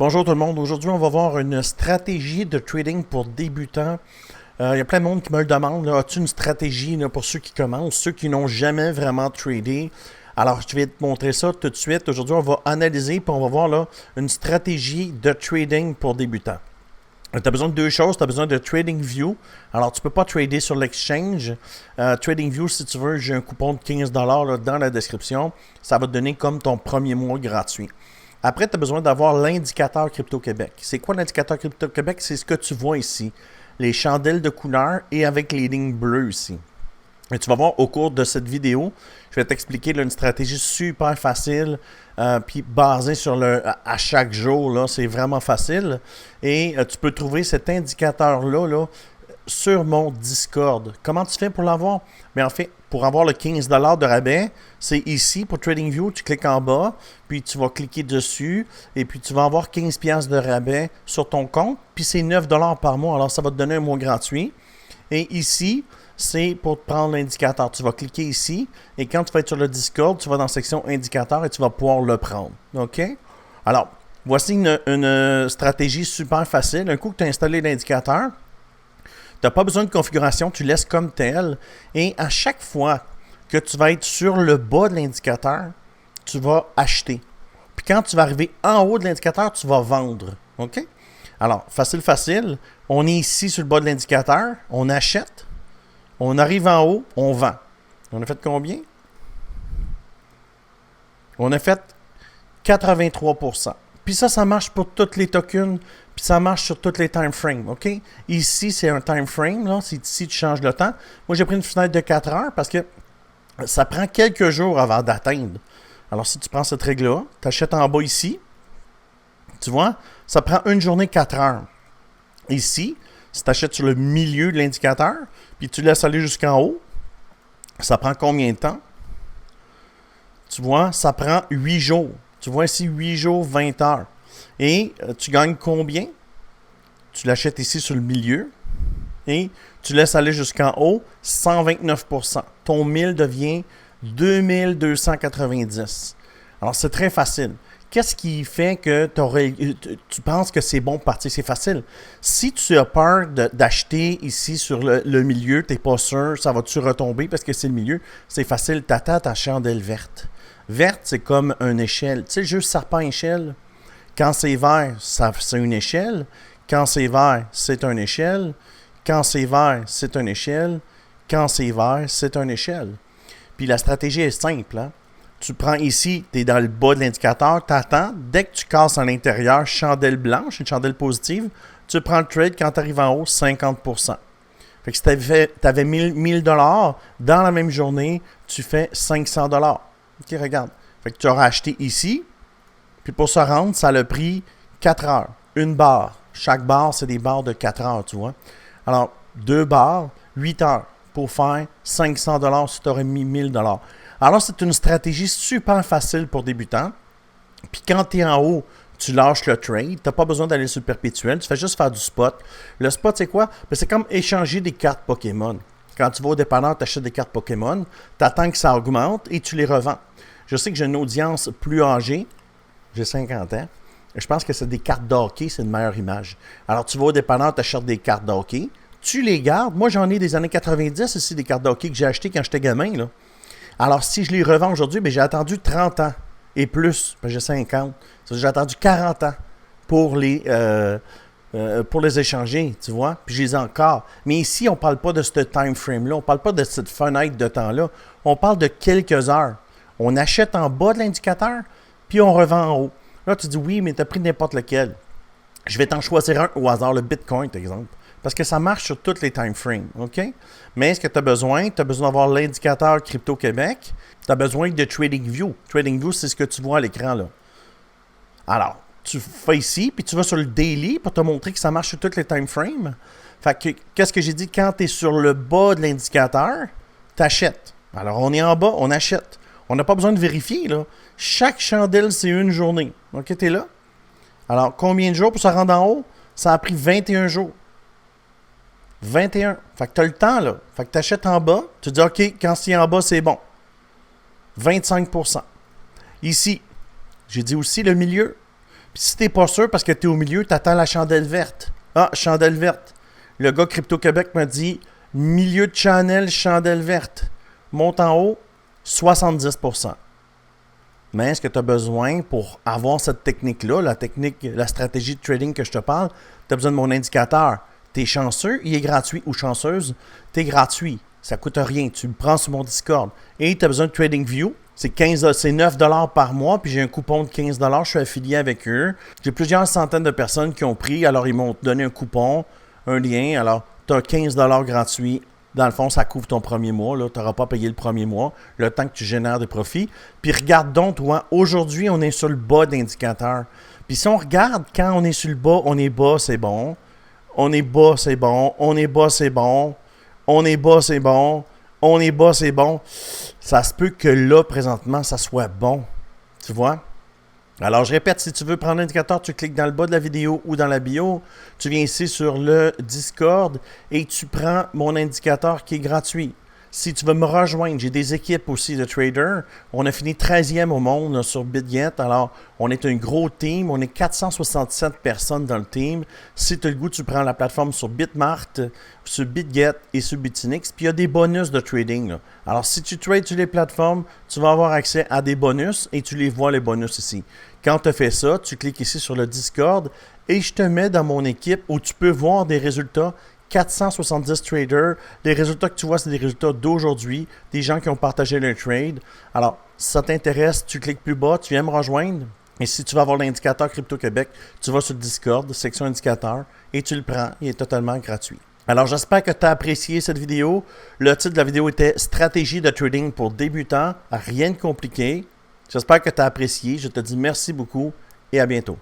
Bonjour tout le monde. Aujourd'hui, on va voir une stratégie de trading pour débutants. Il y a plein de monde qui me le demande. As-tu une stratégie pour ceux qui commencent, ceux qui n'ont jamais vraiment tradé? Alors, je vais te montrer ça tout de suite. Aujourd'hui, on va analyser et on va voir là, une stratégie de trading pour débutants. Tu as besoin de deux choses. Tu as besoin de TradingView. Alors, tu ne peux pas trader sur l'exchange. TradingView, si tu veux, j'ai un coupon de 15$ là, dans la description. Ça va te donner comme ton premier mois gratuit. Après, tu as besoin d'avoir l'indicateur Crypto-Québec. C'est quoi l'indicateur Crypto-Québec? C'est ce que tu vois ici. Les chandelles de couleur et avec les lignes bleues ici. Et tu vas voir au cours de cette vidéo, je vais t'expliquer une stratégie super facile, puis basée sur à chaque jour, là, c'est vraiment facile. Et tu peux trouver cet indicateur-là sur mon Discord. Comment tu fais pour l'avoir? Mais en fait, pour avoir le 15$ de rabais, c'est ici pour TradingView, tu cliques en bas, puis tu vas cliquer dessus, et puis tu vas avoir 15$ de rabais sur ton compte, puis c'est 9$ par mois, alors ça va te donner un mois gratuit. Et ici, c'est pour te prendre l'indicateur. Tu vas cliquer ici, et quand tu vas être sur le Discord, tu vas dans la section indicateur et tu vas pouvoir le prendre. OK? Alors, voici une stratégie super facile. Un coup que tu as installé l'indicateur, tu n'as pas besoin de configuration, tu laisses comme tel. Et à chaque fois que tu vas être sur le bas de l'indicateur, tu vas acheter. Puis quand tu vas arriver en haut de l'indicateur, tu vas vendre. OK? Alors, facile. On est ici sur le bas de l'indicateur, on achète. On arrive en haut, on vend. On a fait combien? On a fait 83%. Puis ça marche pour tous les tokens, puis ça marche sur tous les time frames, OK? Ici, c'est un time frame, là. C'est ici tu changes le temps. Moi, j'ai pris une fenêtre de 4 heures parce que ça prend quelques jours avant d'atteindre. Alors, si tu prends cette règle-là, tu achètes en bas ici. Tu vois? Ça prend une journée 4 heures. Ici, si tu achètes sur le milieu de l'indicateur, puis tu laisses aller jusqu'en haut, ça prend combien de temps? Tu vois, ça prend 8 jours. Tu vois ici 8 jours, 20 heures. Et tu gagnes combien? Tu l'achètes ici sur le milieu et tu laisses aller jusqu'en haut, 129%. Ton 1000 devient 2290. Alors, c'est très facile. Qu'est-ce qui fait que tu penses que c'est bon de partir? C'est facile. Si tu as peur d'acheter ici sur le milieu, tu n'es pas sûr, ça va-tu retomber parce que c'est le milieu? C'est facile, tu attends ta chandelle verte. Verte, c'est comme une échelle. Tu sais, le jeu serpent-échelle, quand c'est vert, c'est une échelle. Quand c'est vert, c'est une échelle. Quand c'est vert, c'est une échelle. Quand c'est vert, c'est une échelle. Puis la stratégie est simple, hein? Tu prends ici, tu es dans le bas de l'indicateur, tu attends. Dès que tu casses à l'intérieur, chandelle blanche, une chandelle positive, tu prends le trade quand tu arrives en haut, 50%. Fait que si tu avais 1000$ dans la même journée, tu fais 500$. OK, regarde. Fait que tu auras acheté ici, puis pour se rendre, ça a pris 4 heures. Une barre. Chaque barre, c'est des barres de 4 heures, tu vois. Alors, 2 barres, 8 heures pour faire 500$ si tu aurais mis 1000$. Alors, c'est une stratégie super facile pour débutants. Puis quand tu es en haut, tu lâches le trade. Tu n'as pas besoin d'aller sur le perpétuel. Tu fais juste faire du spot. Le spot, c'est quoi? Ben, c'est comme échanger des cartes Pokémon. Quand tu vas au dépanneur, tu achètes des cartes Pokémon. Tu attends que ça augmente et tu les revends. Je sais que j'ai une audience plus âgée. J'ai 50 ans. Je pense que c'est des cartes de hockey, c'est une meilleure image. Alors, tu vas au dépanneur, tu achètes des cartes de hockey. Tu les gardes. Moi, j'en ai des années 90 ici, des cartes de hockey que j'ai achetées quand j'étais gamin, là. Alors, si je les revends aujourd'hui, ben, j'ai attendu 30 ans et plus. Ben, j'ai 50. J'ai attendu 40 ans pour les échanger, tu vois. Puis, je les ai encore. Mais ici, on ne parle pas de ce time frame-là. On ne parle pas de cette fenêtre de temps-là. On parle de quelques heures. On achète en bas de l'indicateur, puis on revend en haut. Là, tu dis, oui, mais tu as pris n'importe lequel. Je vais t'en choisir un au hasard, le Bitcoin, par exemple. Parce que ça marche sur tous les time frames, OK? Mais ce que tu as besoin d'avoir l'indicateur Crypto-Québec. Tu as besoin de TradingView. TradingView, c'est ce que tu vois à l'écran, là. Alors, tu fais ici, puis tu vas sur le daily pour te montrer que ça marche sur tous les time frames. Fait que, qu'est-ce que j'ai dit? Quand tu es sur le bas de l'indicateur, tu achètes. Alors, on est en bas, on achète. On n'a pas besoin de vérifier, là. Chaque chandelle, c'est une journée. OK, tu es là? Alors, combien de jours pour se rendre en haut? Ça a pris 21 jours. 21. Fait que tu as le temps, là. Fait que tu achètes en bas. Tu dis, OK, quand c'est en bas, c'est bon. 25%. Ici, j'ai dit aussi le milieu. Puis si tu n'es pas sûr parce que tu es au milieu, tu attends la chandelle verte. Ah, chandelle verte. Le gars Crypto-Québec m'a dit milieu de channel, chandelle verte. Monte en haut, 70%. Mais est-ce que tu as besoin pour avoir cette technique-là, la stratégie de trading que je te parle, tu as besoin de mon indicateur. Tu es chanceux, il est gratuit ou chanceuse, tu es gratuit. Ça ne coûte rien. Tu le prends sur mon Discord. Et tu as besoin de TradingView. C'est 9 $ par mois, puis j'ai un coupon de 15 $. Je suis affilié avec eux. J'ai plusieurs centaines de personnes qui ont pris. Alors, ils m'ont donné un coupon, un lien. Alors, tu as 15 $ gratuits. Dans le fond, ça couvre ton premier mois. Tu n'auras pas payé le premier mois, le temps que tu génères des profits. Puis regarde donc, toi, aujourd'hui, on est sur le bas d'indicateur. Puis si on regarde, quand on est sur le bas, on est bas, c'est bon. On est bas, c'est bon. On est bas, c'est bon. On est bas, c'est bon. On est bas, c'est bon. Ça se peut que là, présentement, ça soit bon. Tu vois? Alors, je répète, si tu veux prendre l'indicateur, tu cliques dans le bas de la vidéo ou dans la bio. Tu viens ici sur le Discord et tu prends mon indicateur qui est gratuit. Si tu veux me rejoindre, j'ai des équipes aussi de traders. On a fini 13e au monde sur BitGet. Alors, on est un gros team. On est 467 personnes dans le team. Si tu as le goût, tu prends la plateforme sur Bitmart, sur BitGet et sur Bitfinex. Puis, il y a des bonus de trading. Là. Alors, si tu trades sur les plateformes, tu vas avoir accès à des bonus et tu les vois, les bonus ici. Quand tu as fait ça, tu cliques ici sur le Discord et je te mets dans mon équipe où tu peux voir des résultats 470 traders. Les résultats que tu vois, c'est des résultats d'aujourd'hui, des gens qui ont partagé leur trade. Alors, si ça t'intéresse, tu cliques plus bas, tu viens me rejoindre. Et si tu vas avoir l'indicateur Crypto-Québec, tu vas sur le Discord, section indicateur, et tu le prends. Il est totalement gratuit. Alors, j'espère que tu as apprécié cette vidéo. Le titre de la vidéo était « Stratégie de trading pour débutants ». Rien de compliqué. J'espère que tu as apprécié. Je te dis merci beaucoup et à bientôt.